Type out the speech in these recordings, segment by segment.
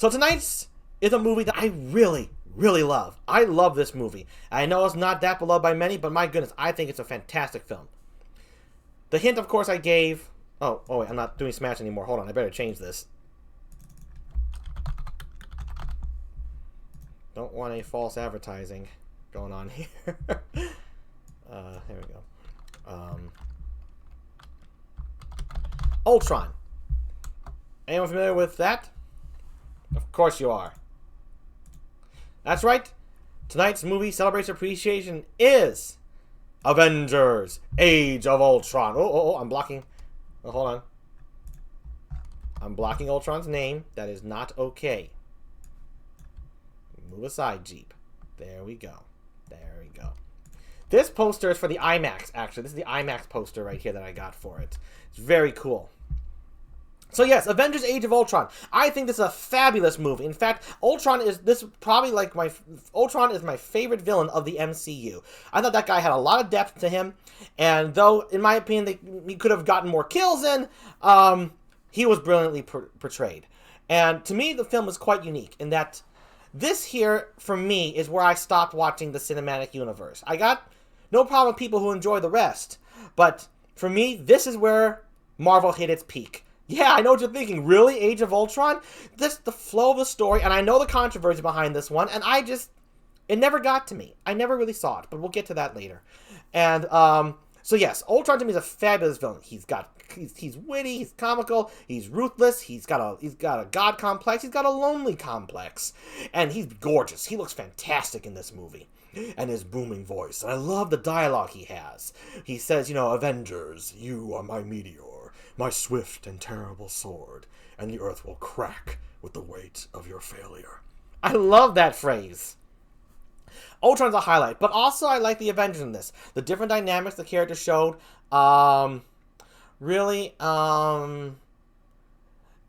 So tonight's is a movie that I really, really love. I love this movie. I know it's not that beloved by many, but my goodness, I think it's a fantastic film. The hint, of course, I gave... Oh wait, I'm not doing Smash anymore. Hold on, I better change this. Don't want any false advertising going on here. Here we go. Ultron. Anyone familiar with that? Of course you are. That's right. Tonight's movie celebrates appreciation is Avengers: Age of Ultron. Oh, I'm blocking. Oh, hold on. I'm blocking Ultron's name. That is not okay. Move aside, Jeep. There we go. There we go. This poster is for the IMAX, actually. This is the IMAX poster right here that I got for it. It's very cool. So yes, Avengers: Age of Ultron. I think this is a fabulous movie. In fact, Ultron is my favorite villain of the MCU. I thought that guy had a lot of depth to him, and though, in my opinion, he could have gotten more kills in, he was brilliantly portrayed. And to me, the film is quite unique in that this here, for me, is where I stopped watching the cinematic universe. I got no problem with people who enjoy the rest, but for me, this is where Marvel hit its peak. Yeah, I know what you're thinking. Really? Age of Ultron? The flow of the story, and I know the controversy behind this one, and it never got to me. I never really saw it, but we'll get to that later. And, so yes, Ultron to me is a fabulous villain. He's witty, he's comical, he's ruthless, he's got a god complex, he's got a lonely complex, and he's gorgeous. He looks fantastic in this movie. And his booming voice. And I love the dialogue he has. He says, Avengers, you are my meteor, my swift and terrible sword, and the earth will crack with the weight of your failure. I love that phrase. Ultron's a highlight, but also I like the Avengers in this. The different dynamics the character showed, really,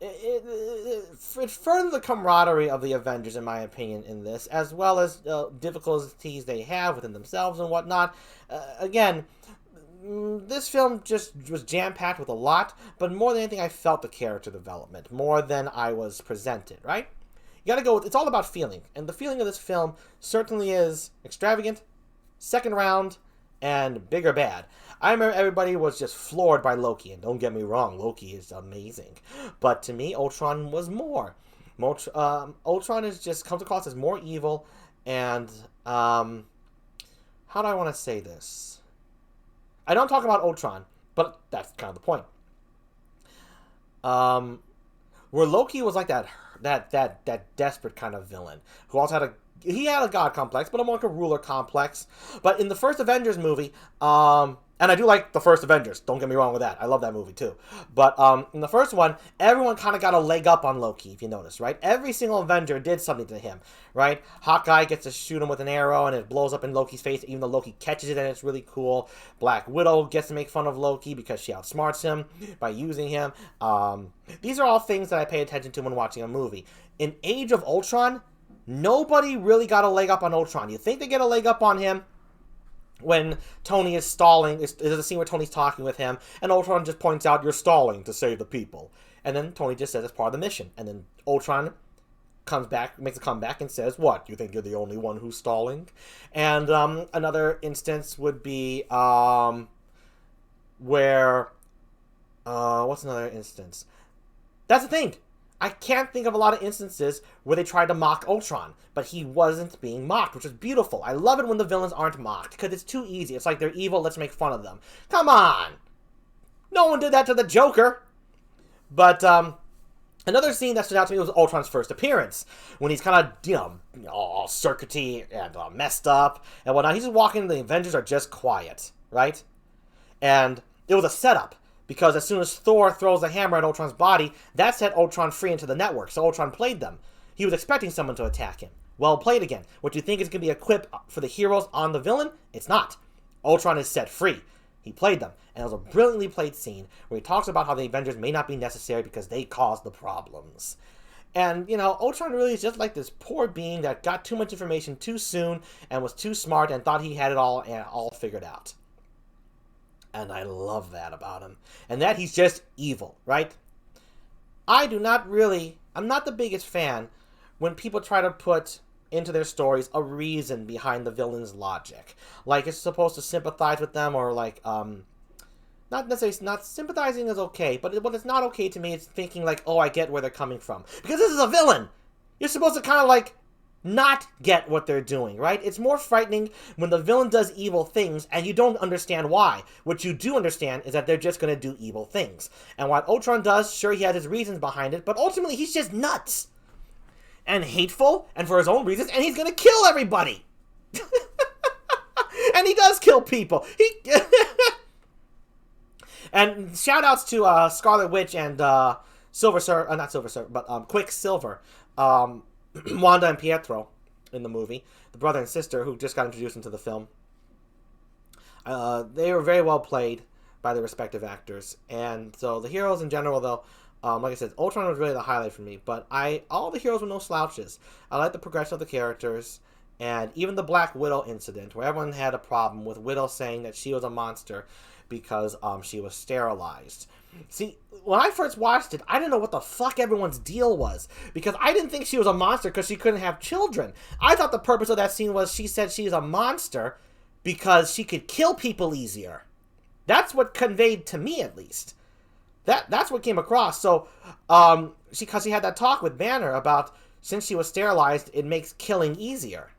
it furthered the camaraderie of the Avengers, in my opinion, in this, as well as difficulties they have within themselves and whatnot. Again, this film just was jam-packed with a lot, but more than anything, I felt the character development more than I was presented, right? You gotta go with, it's all about feeling, and the feeling of this film certainly is extravagant, second round, and bigger bad. I remember everybody was just floored by Loki, and don't get me wrong, Loki is amazing. But to me, Ultron was more. Ultron comes across as more evil, and, how do I want to say this? I don't talk about Ultron, but that's kind of the point. Where Loki was like that desperate kind of villain, who also had a god complex, but more like a ruler complex. But in the first Avengers movie, and I do like the first Avengers, don't get me wrong with that. I love that movie too. But in the first one, everyone kind of got a leg up on Loki, if you notice, right? Every single Avenger did something to him, right? Hawkeye gets to shoot him with an arrow and it blows up in Loki's face, even though Loki catches it and it's really cool. Black Widow gets to make fun of Loki because she outsmarts him by using him. These are all things that I pay attention to when watching a movie. In Age of Ultron, nobody really got a leg up on Ultron. You think they get a leg up on him when Tony is stalling. There's a scene where Tony's talking with him, and Ultron just points out, you're stalling to save the people. And then Tony just says it's part of the mission. And then Ultron comes back, makes a comeback, and says, what, you think you're the only one who's stalling? And another instance would be where... what's another instance? That's the thing. I can't think of a lot of instances where they tried to mock Ultron, but he wasn't being mocked, which is beautiful. I love it when the villains aren't mocked, because it's too easy. It's like they're evil, let's make fun of them. Come on! No one did that to the Joker! But, another scene that stood out to me was Ultron's first appearance, when he's kind of, all circuity and messed up and whatnot. He's just walking, and the Avengers are just quiet, right? And it was a setup. Because as soon as Thor throws a hammer at Ultron's body, that set Ultron free into the network, so Ultron played them. He was expecting someone to attack him. Well played again. What you think is going to be a quip for the heroes on the villain? It's not. Ultron is set free. He played them. And it was a brilliantly played scene where he talks about how the Avengers may not be necessary because they caused the problems. And, Ultron really is just like this poor being that got too much information too soon and was too smart and thought he had it all figured out. And I love that about him. And that he's just evil, right? I'm not the biggest fan when people try to put into their stories a reason behind the villain's logic. Like, it's supposed to sympathize with them, or like, not necessarily, not sympathizing is okay, but what is not okay to me is thinking like, oh, I get where they're coming from. Because this is a villain! You're supposed to kind of like, not get what they're doing, right? It's more frightening when the villain does evil things and you don't understand why. What you do understand is that they're just going to do evil things. And what Ultron does, sure, he has his reasons behind it, but ultimately he's just nuts. And hateful, and for his own reasons, and he's going to kill everybody. And he does kill people. And shout-outs to Scarlet Witch and Silver Surfer, not Silver Surfer, but Quicksilver. Wanda and Pietro in the movie, the brother and sister who just got introduced into the film. They were very well played by their respective actors. And so the heroes in general, though, like I said, Ultron was really the highlight for me. But all the heroes were no slouches. I like the progression of the characters. And even the Black Widow incident, where everyone had a problem with Widow saying that she was a monster because she was sterilized. See, when I first watched it, I didn't know what the fuck everyone's deal was. Because I didn't think she was a monster because she couldn't have children. I thought the purpose of that scene was she said she's a monster because she could kill people easier. That's what conveyed to me, at least. That's what came across. So, because she had that talk with Banner about, since she was sterilized, it makes killing easier.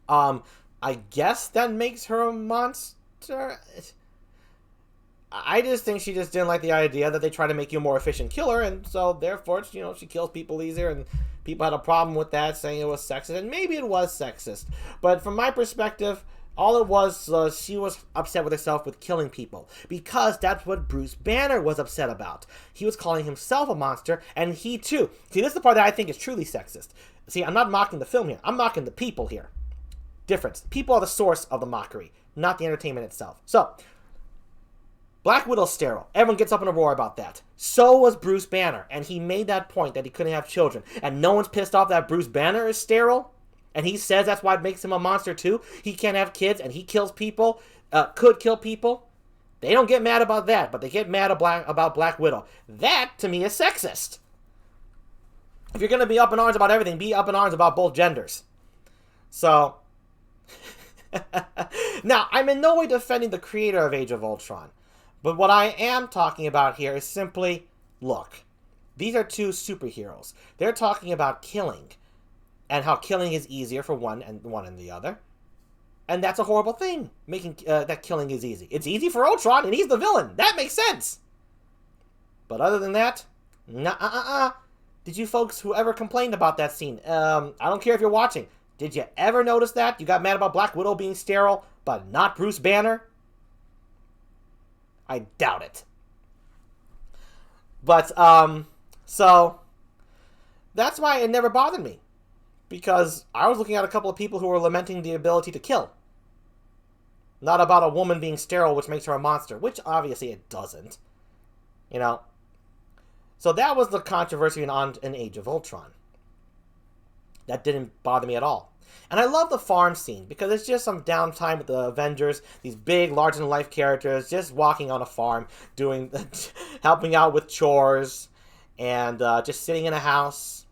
I guess that makes her a monster. I just think she just didn't like the idea that they try to make you a more efficient killer, and so therefore, you know, she kills people easier, and people had a problem with that, saying it was sexist, and maybe it was sexist. But from my perspective, all it was she was upset with herself with killing people, because that's what Bruce Banner was upset about. He was calling himself a monster, and he too. See, this is the part that I think is truly sexist. See, I'm not mocking the film here. I'm mocking the people here. Difference. People are the source of the mockery, not the entertainment itself. So, Black Widow's sterile. Everyone gets up in a roar about that. So was Bruce Banner, and he made that point that he couldn't have children. And no one's pissed off that Bruce Banner is sterile, and he says that's why it makes him a monster too. He can't have kids, and he kills people, could kill people. They don't get mad about that, but they get mad about Black Widow. That, to me, is sexist. If you're going to be up in arms about everything, be up in arms about both genders. So, now, I'm in no way defending the creator of Age of Ultron. But what I am talking about here is simply, look, these are two superheroes. They're talking about killing, and how killing is easier for one and the other. And that's a horrible thing, making that killing is easy. It's easy for Ultron, and he's the villain. That makes sense. But other than that, Did you folks who ever complained about that scene? I don't care if you're watching. Did you ever notice that? You got mad about Black Widow being sterile, but not Bruce Banner? I doubt it. But, so, that's why it never bothered me. Because I was looking at a couple of people who were lamenting the ability to kill. Not about a woman being sterile, which makes her a monster. Which, obviously, it doesn't. You know? So that was the controversy in Age of Ultron. That didn't bother me at all. And I love the farm scene, because it's just some downtime with the Avengers, these big, larger-than-life characters, just walking on a farm, helping out with chores, and just sitting in a house.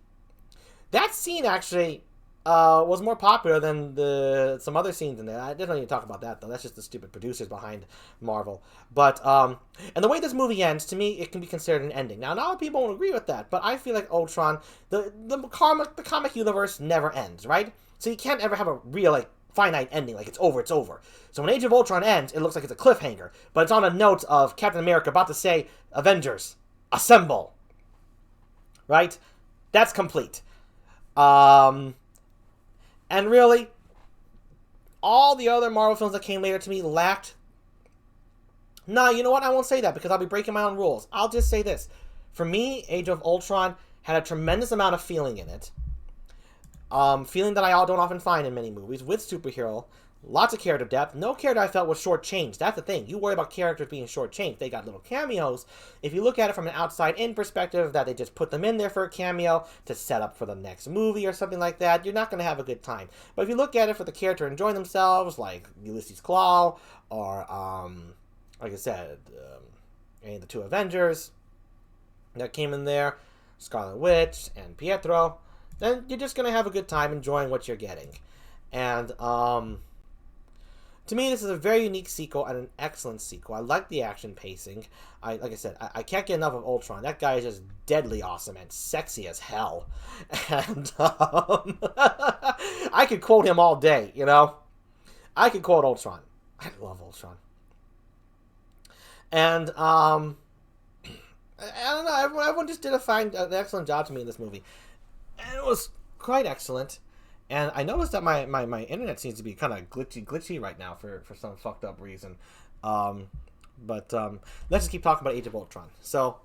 That scene, actually, was more popular than some other scenes in there. I didn't even talk about that, though. That's just the stupid producers behind Marvel. But, and the way this movie ends, to me, it can be considered an ending. Now, not a lot of people won't agree with that, but I feel like Ultron, the comic universe never ends, right? So you can't ever have a real, like, finite ending, like it's over, it's over. So when Age of Ultron ends, it looks like it's a cliffhanger, but it's on a note of Captain America about to say, Avengers, assemble. Right? That's complete. And really, all the other Marvel films that came later to me lacked... Nah, you know what? I won't say that, because I'll be breaking my own rules. I'll just say this. For me, Age of Ultron had a tremendous amount of feeling in it. Feeling that I don't often find in many movies, with superhero, lots of character depth. No character I felt was shortchanged. That's the thing. You worry about characters being shortchanged. They got little cameos. If you look at it from an outside-in perspective, that they just put them in there for a cameo to set up for the next movie or something like that, you're not going to have a good time. But if you look at it for the character enjoying themselves, like Ulysses Claw, or, like I said, any of the two Avengers that came in there, Scarlet Witch and Pietro, then you're just gonna have a good time enjoying what you're getting. And to me, this is a very unique sequel and an excellent sequel. I like the action pacing. Like I said, I can't get enough of Ultron. That guy is just deadly awesome and sexy as hell. And I could quote him all day, you know? I could quote Ultron. I love Ultron. And, I don't know, everyone just did an excellent job to me in this movie. And it was quite excellent. And I noticed that my internet seems to be kind of glitchy right now for some fucked up reason. But let's just keep talking about Age of Ultron. So,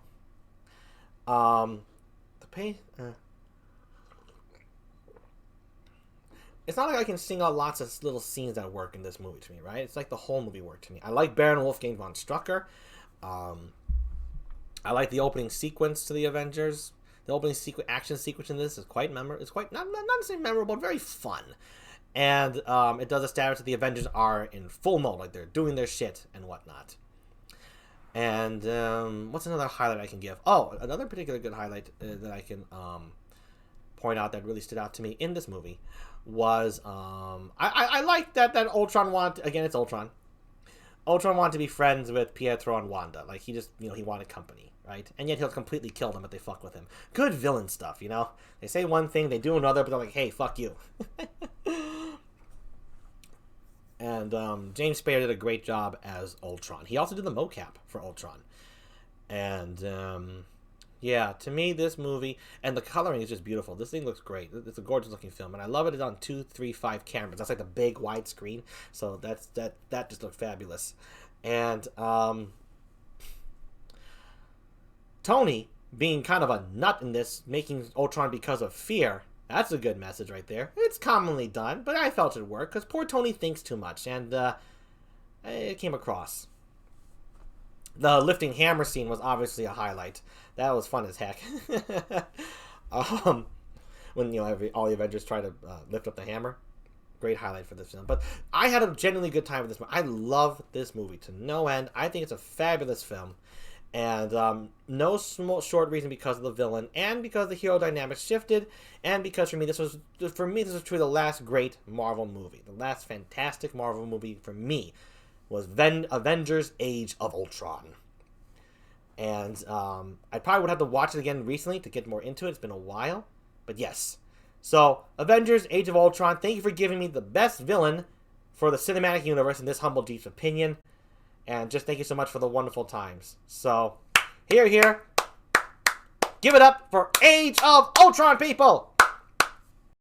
it's not like I can sing out lots of little scenes that work in this movie to me, right? It's like the whole movie worked to me. I like Baron Wolfgang von Strucker. I like the opening sequence to the Avengers. The opening action sequence in this is quite memorable. It's quite not necessarily memorable, but very fun. And it does establish that the Avengers are in full mode, like they're doing their shit and whatnot. And what's another highlight I can give? Oh, another particular good highlight that I can point out that really stood out to me in this movie was I like that Ultron wanted, again, it's Ultron. Ultron wanted to be friends with Pietro and Wanda. Like, he just, he wanted company, right? And yet he'll completely kill them if they fuck with him. Good villain stuff, you know? They say one thing, they do another, but they're like, hey, fuck you. And James Spader did a great job as Ultron. He also did the mocap for Ultron. And, yeah, to me, this movie, and the coloring is just beautiful. This thing looks great. It's a gorgeous looking film, and I love it. It's on 2, 3, 5 cameras. That's like the big wide screen, so that just looked fabulous. And Tony being kind of a nut in this, making Ultron because of fear. That's a good message right there. It's commonly done, but I felt it worked because poor Tony thinks too much, and it came across. The lifting hammer scene was obviously a highlight. That was fun as heck. When all the Avengers try to lift up the hammer, great highlight for this film. But I had a genuinely good time with this movie. I love this movie to no end. I think it's a fabulous film, and no short reason because of the villain, and because the hero dynamics shifted, and because for me this was truly the last great Marvel movie. The last fantastic Marvel movie for me was Avengers: Age of Ultron. And I probably would have to watch it again recently to get more into it. It's been a while. But yes. So, Avengers: Age of Ultron, thank you for giving me the best villain for the cinematic universe in this humble Jeep's opinion. And just thank you so much for the wonderful times. So, here. Give it up for Age of Ultron, people!